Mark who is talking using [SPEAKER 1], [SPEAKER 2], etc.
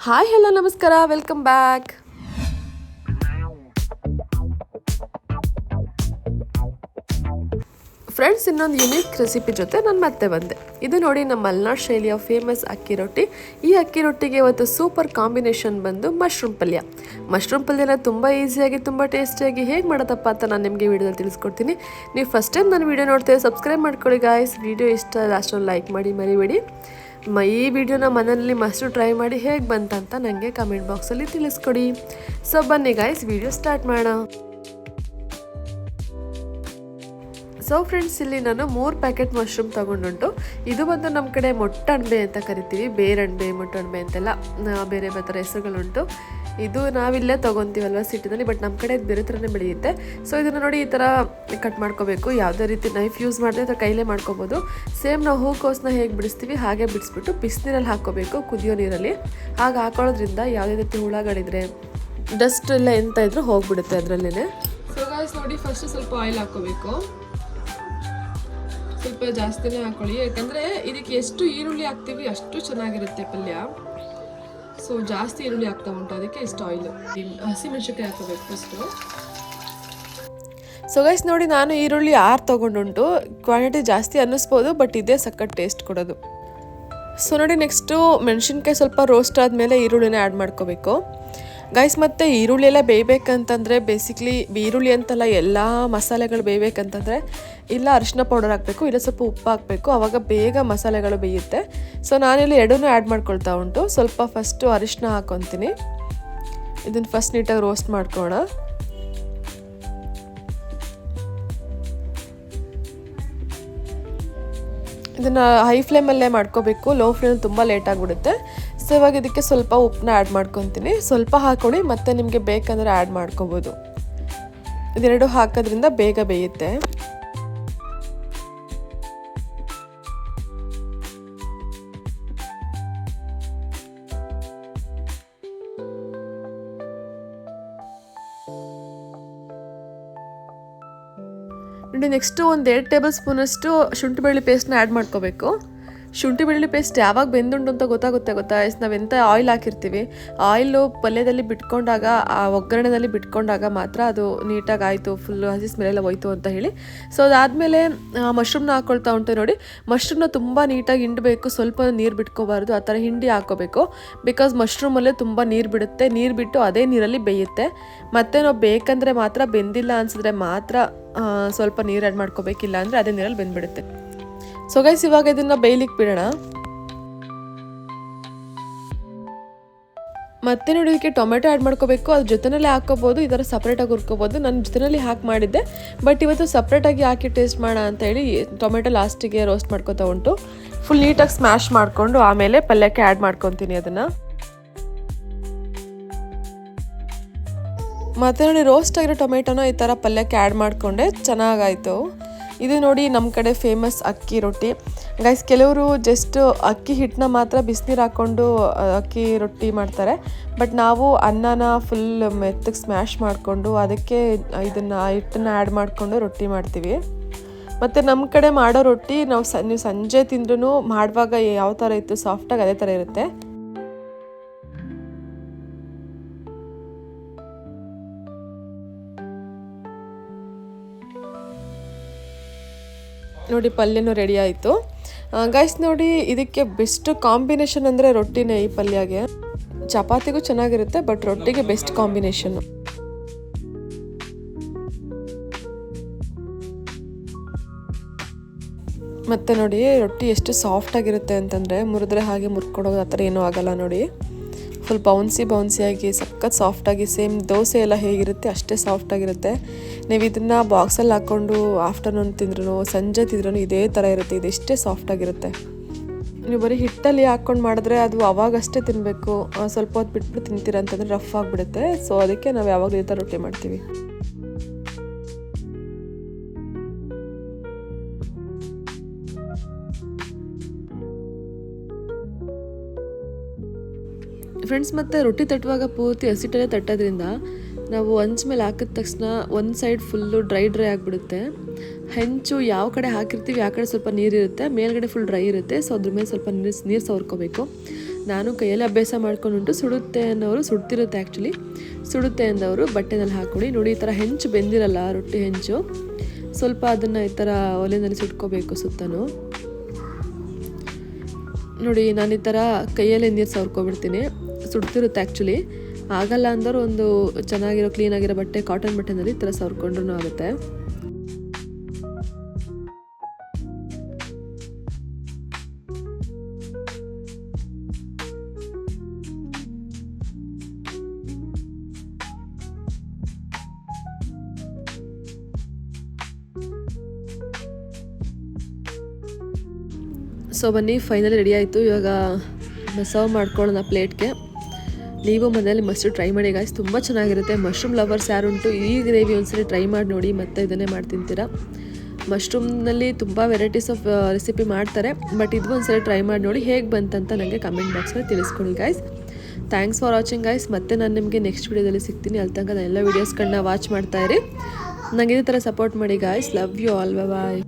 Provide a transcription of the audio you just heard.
[SPEAKER 1] Hi hello ನಮಸ್ಕಾರ, welcome back. Friends, ಇನ್ನೊಂದು unique recipe ಜೊತೆ ನಾನು ಮತ್ತೆ ಬಂದೆ. ಇದು ನೋಡಿ ನಮ್ಮ ಮಲೆನಾಡು ಶೈಲಿಯ ಫೇಮಸ್ ಅಕ್ಕಿ ರೊಟ್ಟಿ. ಈ ಅಕ್ಕಿ ರೊಟ್ಟಿಗೆ ಇವತ್ತು ಸೂಪರ್ ಕಾಂಬಿನೇಷನ್ ಬಂದು ಮಶ್ರೂಮ್ ಪಲ್ಯ. ಮಶ್ರೂಮ್ ಪಲ್ಯನ ತುಂಬ ಈಸಿಯಾಗಿ ತುಂಬ ಟೇಸ್ಟಿಯಾಗಿ ಹೇಗೆ ಮಾಡೋದಪ್ಪ ಅಂತ ನಾನು ನಿಮಗೆ ವೀಡಿಯೋದಲ್ಲಿ ತಿಳಿಸ್ಕೊಡ್ತೀನಿ. ನೀವು ಫಸ್ಟ್ ಟೈಮ್ ನಾನು ವೀಡಿಯೋ ನೋಡ್ತೇವೆ ಸಬ್ಸ್ಕ್ರೈಬ್ ಮಾಡ್ಕೊಳ್ಳಿ ಗಾಯ್ಸ್. ವೀಡಿಯೋ ಇಷ್ಟ ಲಾಸ್ಟಲ್ಲಿ ಲೈಕ್ ಮಾಡಿ ಮರಿಬೇಡಿ. ಈ ವಿಡಿಯೋನ ಮನೆಯಲ್ಲಿ ಮಸ್ಟು ಟ್ರೈ ಮಾಡಿ ಹೇಗೆ ಬಂತಂತ ನನಗೆ ಕಮೆಂಟ್ ಬಾಕ್ಸಲ್ಲಿ ತಿಳಿಸ್ಕೊಡಿ. ಸೊ ಬನ್ನಿ ಗಾಯ್ಸ್, ವಿಡಿಯೋ ಸ್ಟಾರ್ಟ್ ಮಾಡೋಣ. ಸೊ ಫ್ರೆಂಡ್ಸ್, ಇಲ್ಲಿ ನಾನು 3 ಪ್ಯಾಕೆಟ್ ಮಶ್ರೂಮ್ ತೊಗೊಂಡುಂಟು. ಇದು ಬಂದು ನಮ್ಮ ಕಡೆ ಮೊಟ್ಟಣಬೆ ಅಂತ ಕರಿತೀವಿ. ಬೇರಣ್ಬೆ, ಮೊಟ್ಟಣಬೆ ಅಂತೆಲ್ಲ ಬೇರೆ ಬೇರೆ ಥರ ಹೆಸರುಗಳುಂಟು. ಇದು ನಾವಿಲ್ಲೇ ತೊಗೊತೀವಲ್ವ ಸಿಟಿನಲ್ಲಿ, ಬಟ್ ನಮ್ಮ ಕಡೆ ಇದು ಬೇರೆ ಥರನೇ ಬೆಳೆಯುತ್ತೆ. ಸೊ ಇದನ್ನು ನೋಡಿ ಈ ಥರ ಕಟ್ ಮಾಡ್ಕೋಬೇಕು. ಯಾವುದೇ ರೀತಿ ನೈಫ್ ಯೂಸ್ ಮಾಡಿದ್ರೆ ಅಥವಾ ಕೈಲೇ ಮಾಡ್ಕೋಬೋದು. ಸೇಮ್ ನಾವು ಹೂಕೋಸನ್ನ ಹೇಗೆ ಬಿಡಿಸ್ತೀವಿ ಹಾಗೆ ಬಿಡಿಸ್ಬಿಟ್ಟು ಬಿಸಿನೀರಲ್ಲಿ ಹಾಕ್ಕೋಬೇಕು, ಕುದಿಯೋ ನೀರಲ್ಲಿ. ಹಾಗೆ ಹಾಕೊಳ್ಳೋದ್ರಿಂದ ಯಾವುದೇ ರೀತಿ ಹುಳಗಳಿದ್ರೆ ಡಸ್ಟ್ ಎಲ್ಲ ಎಂತ ಇದ್ರೂ ಹೋಗ್ಬಿಡುತ್ತೆ ಅದರಲ್ಲೇ. ಸೊ ಗಾಯ್ಸ್ ನೋಡಿ, ಫಸ್ಟ್ ಸ್ವಲ್ಪ ಆಯಿಲ್ ಹಾಕ್ಕೋಬೇಕು. ಸ್ವಲ್ಪ ಜಾಸ್ತಿನೇ ಹಾಕೊಳ್ಳಿ, ಯಾಕಂದರೆ ಇದಕ್ಕೆ ಎಷ್ಟು ಈರುಳ್ಳಿ ಹಾಕ್ತೀವಿ ಅಷ್ಟು ಚೆನ್ನಾಗಿರುತ್ತೆ ಪಲ್ಯ. ಸೊ ಜಾಸ್ತಿ ಈರುಳ್ಳಿ ಹಾಕ್ತಾ ಉಂಟು, ಅದಕ್ಕೆ ಇಷ್ಟು ಆಯಿಲ್. ಹಸಿಮೆಣಸಿನಕಾಯಿ ಹಾಕೋಬೇಕು ಫಸ್ಟು. ಸೊ ಗೈಸ್ ನೋಡಿ, ನಾನು ಈರುಳ್ಳಿ 6 ತೊಗೊಂಡುಂಟು. ಕ್ವಾಂಟಿಟಿ ಜಾಸ್ತಿ ಅನ್ನಿಸ್ಬೋದು, ಬಟ್ ಇದೇ ಸಖತ್ ಟೇಸ್ಟ್ ಕೊಡೋದು. ಸೊ ನೋಡಿ, ನೆಕ್ಸ್ಟು ಮೆಣಸಿನ್ಕಾಯಿ ಸ್ವಲ್ಪ ರೋಸ್ಟ್ ಆದಮೇಲೆ ಈರುಳ್ಳಿನ ಆ್ಯಡ್ ಮಾಡ್ಕೋಬೇಕು ಗೈಸ್. ಮತ್ತು ಈರುಳ್ಳಿ ಎಲ್ಲ ಬೇಯಬೇಕಂತಂದರೆ ಬೇಸಿಕ್ಲಿ ಈರುಳ್ಳಿ ಅಂತಲ್ಲ, ಎಲ್ಲ ಮಸಾಲೆಗಳು ಬೇಯಬೇಕಂತಂದರೆ ಇಲ್ಲ ಅರಿಶಿನ ಪೌಡರ್ ಹಾಕಬೇಕು, ಇಲ್ಲ ಸ್ವಲ್ಪ ಉಪ್ಪು ಹಾಕಬೇಕು, ಆವಾಗ ಬೇಗ ಮಸಾಲೆಗಳು ಬೇಯುತ್ತೆ. ಸೊ ನಾನಿಲ್ಲಿ ಎರಡನ್ನೂ ಆ್ಯಡ್ ಮಾಡ್ಕೊಳ್ತಾ ಉಂಟು. ಸ್ವಲ್ಪ ಫಸ್ಟು ಅರಿಶಿನ ಹಾಕ್ಕೊತೀನಿ. ಇದನ್ನು ಫಸ್ಟ್ ನೀಟಾಗಿ ರೋಸ್ಟ್ ಮಾಡ್ಕೊಳ್ಳೋಣ. ಇದನ್ನು ಹೈ ಫ್ಲೇಮಲ್ಲೇ ಮಾಡ್ಕೋಬೇಕು, ಲೋ ಫ್ಲೇಮ್ ತುಂಬ ಲೇಟ್ ಆಗಿಬಿಡುತ್ತೆ. ಸೊ ಇವಾಗ ಇದಕ್ಕೆ ಸ್ವಲ್ಪ ಉಪ್ಪನ್ನ ಆ್ಯಡ್ ಮಾಡ್ಕೊತೀನಿ. ಸ್ವಲ್ಪ ಹಾಕೊಳ್ಳಿ, ಮತ್ತು ನಿಮಗೆ ಬೇಕಂದರೆ ಆ್ಯಡ್ ಮಾಡ್ಕೋಬೋದು. ಇದೆರಡು ಹಾಕೋದ್ರಿಂದ ಬೇಗ ಬೇಯುತ್ತೆ. ನೋಡಿ, ನೆಕ್ಸ್ಟು ಒಂದು 2 ಟೇಬಲ್ ಸ್ಪೂನಷ್ಟು ಶುಂಠಿ ಬೆಳ್ಳುಳ್ಳಿ ಪೇಸ್ಟ್ನ ಆ್ಯಡ್ ಮಾಡ್ಕೋಬೇಕು. ಶುಂಠಿ ಬೆಳ್ಳುಳ್ಳಿ ಪೇಸ್ಟ್ ಯಾವಾಗ ಬೆಂದುಂಟು ಅಂತ ಗೊತ್ತಾ ನಾವೆಂತ ಆಯಿಲ್ ಹಾಕಿರ್ತೀವಿ, ಆಯಿಲು ಪಲ್ಯದಲ್ಲಿ ಬಿಟ್ಕೊಂಡಾಗ, ಆ ಒಗ್ಗರಣೆಯಲ್ಲಿ ಬಿಟ್ಕೊಂಡಾಗ ಮಾತ್ರ ಅದು ನೀಟಾಗಿ ಆಯಿತು, ಫುಲ್ಲು ಹಸಿ ಸ್ಮೆಲ್ಲೆಲ್ಲ ಹೋಯ್ತು ಅಂತ ಹೇಳಿ. ಸೊ ಅದಾದಮೇಲೆ ಮಶ್ರೂಮ್ನ ಹಾಕ್ಕೊಳ್ತಾ ಉಂಟು. ನೋಡಿ, ಮಶ್ರೂಮ್ನ ತುಂಬ ನೀಟಾಗಿ ಹಿಂಡಬೇಕು, ಸ್ವಲ್ಪ ನೀರು ಬಿಟ್ಕೋಬಾರ್ದು, ಆ ಥರ ಹಿಂಡಿ ಹಾಕ್ಕೋಬೇಕು. ಬಿಕಾಸ್ ಮಶ್ರೂಮಲ್ಲೇ ತುಂಬ ನೀರು ಬಿಡುತ್ತೆ. ನೀರು ಬಿಟ್ಟು ಅದೇ ನೀರಲ್ಲಿ ಬೇಯುತ್ತೆ. ಮತ್ತು ನಾವು ಬೇಕಂದರೆ ಮಾತ್ರ, ಬೆಂದಿಲ್ಲ ಅನಿಸಿದ್ರೆ ಮಾತ್ರ ಸ್ವಲ್ಪ ನೀರು ಆ್ಯಡ್ ಮಾಡ್ಕೋಬೇಕಿಲ್ಲ ಅಂದರೆ ಅದೇ ನೀರಲ್ಲಿ ಬೆಂದ್ಬಿಡುತ್ತೆ. ಸೊ ಗೈಸ್, ಇವಾಗ ಇದನ್ನು ಬೇಯಲಿಕ್ಕೆ ಬಿಡೋಣ. ಮತ್ತೆ ನೋಡಿ, ಇದಕ್ಕೆ ಟೊಮೆಟೊ ಆ್ಯಡ್ ಮಾಡ್ಕೋಬೇಕು. ಅದ್ರ ಜೊತೆಯಲ್ಲೇ ಹಾಕ್ಕೋಬೋದು, ಈ ಥರ ಸಪ್ರೇಟಾಗಿ ಹುರ್ಕೋಬೋದು. ನಾನು ಜೊತೆಯಲ್ಲಿ ಹಾಕಿ ಮಾಡಿದ್ದೆ, ಬಟ್ ಇವತ್ತು ಸಪ್ರೇಟಾಗಿ ಹಾಕಿ ಟೇಸ್ಟ್ ಮಾಡೋಣ ಅಂತ ಹೇಳಿ ಟೊಮೆಟೊ ಲಾಸ್ಟಿಗೆ ರೋಸ್ಟ್ ಮಾಡ್ಕೊತಾ ಉಂಟು. ಫುಲ್ ನೀಟಾಗಿ ಸ್ಮ್ಯಾಶ್ ಮಾಡಿಕೊಂಡು ಆಮೇಲೆ ಪಲ್ಯಕ್ಕೆ ಆ್ಯಡ್ ಮಾಡ್ಕೊತೀನಿ ಅದನ್ನು. ಮತ್ತು ನೋಡಿ, ರೋಸ್ಟ್ ಆಗಿರೋ ಟೊಮೆಟೊನ ಈ ಥರ ಪಲ್ಯಕ್ಕೆ ಆ್ಯಡ್ ಮಾಡಿಕೊಂಡೆ, ಚೆನ್ನಾಗಾಯಿತು. ಇದು ನೋಡಿ ನಮ್ಮ ಕಡೆ ಫೇಮಸ್ ಅಕ್ಕಿ ರೊಟ್ಟಿ ಗೈಸ್. ಕೆಲವರು ಜಸ್ಟ್ ಅಕ್ಕಿ ಹಿಟ್ಟನ್ನ ಮಾತ್ರ ಬಿಸಿನೀರು ಹಾಕ್ಕೊಂಡು ಅಕ್ಕಿ ರೊಟ್ಟಿ ಮಾಡ್ತಾರೆ, ಬಟ್ ನಾವು ಅನ್ನನ ಫುಲ್ ಮೆತ್ತಗೆ ಸ್ಮ್ಯಾಶ್ ಮಾಡಿಕೊಂಡು ಅದಕ್ಕೆ ಇದನ್ನು ಹಿಟ್ಟನ್ನು ಆ್ಯಡ್ ಮಾಡಿಕೊಂಡು ರೊಟ್ಟಿ ಮಾಡ್ತೀವಿ. ಮತ್ತು ನಮ್ಮ ಕಡೆ ಮಾಡೋ ರೊಟ್ಟಿ ನೀವು ಸಂಜೆ ತಿಂದ್ರೂ ಮಾಡುವಾಗ ಯಾವ ಥರ ಇತ್ತು ಸಾಫ್ಟಾಗಿ ಅದೇ ಥರ ಇರುತ್ತೆ. ನೋಡಿ, ಪಲ್ಯನೂ ರೆಡಿ ಆಯಿತು ಗೈಸ್. ನೋಡಿ, ಇದಕ್ಕೆ ಬೆಸ್ಟ್ ಕಾಂಬಿನೇಷನ್ ಅಂದರೆ ರೊಟ್ಟಿನೇ. ಈ ಪಲ್ಯಗೆ ಚಪಾತಿಗೂ ಚೆನ್ನಾಗಿರುತ್ತೆ, ಬಟ್ ರೊಟ್ಟಿಗೆ ಬೆಸ್ಟ್ ಕಾಂಬಿನೇಷನ್ನು. ಮತ್ತು ನೋಡಿ, ರೊಟ್ಟಿ ಎಷ್ಟು ಸಾಫ್ಟಾಗಿರುತ್ತೆ ಅಂತಂದರೆ ಮುರಿದ್ರೆ ಹಾಗೆ ಮುರ್ಕೊಡೋದು ಆ ಥರ ಏನೂ ಆಗೋಲ್ಲ. ನೋಡಿ, ಫುಲ್ ಬೌನ್ಸಿಯಾಗಿ ಸಖತ್ ಸಾಫ್ಟಾಗಿ, ಸೇಮ್ ದೋಸೆ ಎಲ್ಲ ಹೇಗಿರುತ್ತೆ ಅಷ್ಟೇ ಸಾಫ್ಟಾಗಿರುತ್ತೆ. ನೀವು ಇದನ್ನು ಬಾಕ್ಸಲ್ಲಿ ಹಾಕ್ಕೊಂಡು ಆಫ್ಟರ್ನೂನ್ ತಿಂದ್ರೂ ಸಂಜೆ ತಿಂದ್ರೂ ಇದೇ ಥರ ಇರುತ್ತೆ. ಇದೆಷ್ಟೇ ಸಾಫ್ಟಾಗಿರುತ್ತೆ. ನೀವು ಬರೀ ಹಿಟ್ಟಲ್ಲಿ ಹಾಕ್ಕೊಂಡು ಮಾಡಿದ್ರೆ ಅದು ಅವಾಗಷ್ಟೇ ತಿನ್ನಬೇಕು, ಸ್ವಲ್ಪ ಹೊತ್ತು ಬಿಟ್ಬಿಟ್ಟು ತಿಂತೀರ ಅಂತಂದರೆ ರಫ್ ಆಗಿಬಿಡುತ್ತೆ. ಸೊ ಅದಕ್ಕೆ ನಾವು ಯಾವಾಗಲೂ ಈ ಥರ ರೊಟ್ಟಿ ಮಾಡ್ತೀವಿ. ಫ್ರೆಂಡ್ಸ್, ಮತ್ತು ರೊಟ್ಟಿ ತಟ್ಟುವಾಗ ಪೂರ್ತಿ ಹಸಿಟ್ಟಲ್ಲೇ ತಟ್ಟೋದ್ರಿಂದ ನಾವು ಹಂಚ್ ಮೇಲೆ ಹಾಕಿದ ತಕ್ಷಣ ಒಂದು ಸೈಡ್ ಫುಲ್ಲು ಡ್ರೈ ಆಗಿಬಿಡುತ್ತೆ. ಹೆಂಚು ಯಾವ ಕಡೆ ಹಾಕಿರ್ತೀವಿ ಆ ಕಡೆ ಸ್ವಲ್ಪ ನೀರಿರುತ್ತೆ, ಮೇಲ್ಗಡೆ ಫುಲ್ ಡ್ರೈ ಇರುತ್ತೆ. ಸೊ ಅದ್ರ ಮೇಲೆ ಸ್ವಲ್ಪ ನೀರು ಸವರ್ಕೋಬೇಕು. ನಾನು ಕೈಯಲ್ಲಿ ಅಭ್ಯಾಸ ಮಾಡ್ಕೊಂಡುಂಟು. ಸುಡುತ್ತೆ ಅನ್ನೋರು ಸುಡ್ತಿರುತ್ತೆ, ಆ್ಯಕ್ಚುಲಿ ಸುಡುತ್ತೆ ಅಂದವರು ಬಟ್ಟೆನಲ್ಲಿ ಹಾಕ್ಕೊಳ್ಳಿ. ನೋಡಿ ಈ ಥರ ಹೆಂಚು ಬೆಂದಿರಲ್ಲ, ರೊಟ್ಟಿ ಹೆಂಚು, ಸ್ವಲ್ಪ ಅದನ್ನು ಈ ಥರ ಒಲೆಯಲ್ಲಿ ಸುಟ್ಕೋಬೇಕು ಸುತ್ತನೂ. ನೋಡಿ ನಾನು ಈ ಥರ ಕೈಯಲ್ಲೇ ನೀರು ಸವರ್ಕೊಬಿಡ್ತೀನಿ. ಸುಡ್ತಿರುತ್ತೆ ಆ್ಯಕ್ಚುಲಿ, ಆಗಲ್ಲ ಅಂದವರು ಒಂದು ಚೆನ್ನಾಗಿರೋ ಕ್ಲೀನಾಗಿರೋ ಬಟ್ಟೆ, ಕಾಟನ್ ಬಟ್ಟೆನಲ್ಲಿ ಈ ಥರ ಸವರ್ಕೊಂಡ್ರೂ ಆಗುತ್ತೆ. ಸೊ ಬನ್ನಿ, ಫೈನಲಿ ರೆಡಿ ಆಯಿತು. ಇವಾಗ ಸರ್ವ್ ಮಾಡ್ಕೊಳ್ಳೋಣ ಪ್ಲೇಟ್ಗೆ. ನೀವು ಮನೆಯಲ್ಲಿ ಮಸ್ಟು ಟ್ರೈ ಮಾಡಿ ಗಾಯ್ಸ್, ತುಂಬ ಚೆನ್ನಾಗಿರುತ್ತೆ. ಮಶ್ರೂಮ್ ಲವರ್ಸ್ ಯಾರುಂಟು ಈ ಗ್ರೇವಿ ಒಂದ್ಸರಿ ಟ್ರೈ ಮಾಡಿ ನೋಡಿ, ಮತ್ತೆ ಇದನ್ನೇ ಮಾಡಿ ತಿಂತೀರಾ. ಮಶ್ರೂಮ್ನಲ್ಲಿ ತುಂಬ ವೆರೈಟೀಸ್ ಆಫ್ ರೆಸಿಪಿ ಮಾಡ್ತಾರೆ, ಬಟ್ ಇದು ಒಂದ್ಸರಿ ಟ್ರೈ ಮಾಡಿ ನೋಡಿ, ಹೇಗೆ ಬಂತಂತ ನನಗೆ ಕಮೆಂಟ್ ಬಾಕ್ಸಲ್ಲಿ ತಿಳಿಸ್ಕೊಡಿ guys. Thanks for watching guys. ಮತ್ತೆ ನಾನು ನಿಮಗೆ ನೆಕ್ಸ್ಟ್ ವೀಡಿಯೋದಲ್ಲಿ ಸಿಗ್ತೀನಿ. ಅಲ್ಲಿ ತನಕ ನಾನು ಎಲ್ಲ ವೀಡಿಯೋಸ್ಗಳನ್ನ ವಾಚ್ ಮಾಡ್ತಾಯಿರಿ. ನನಗೆ ಇದೇ ಥರ ಸಪೋರ್ಟ್ ಮಾಡಿ guys. Love you all, bye.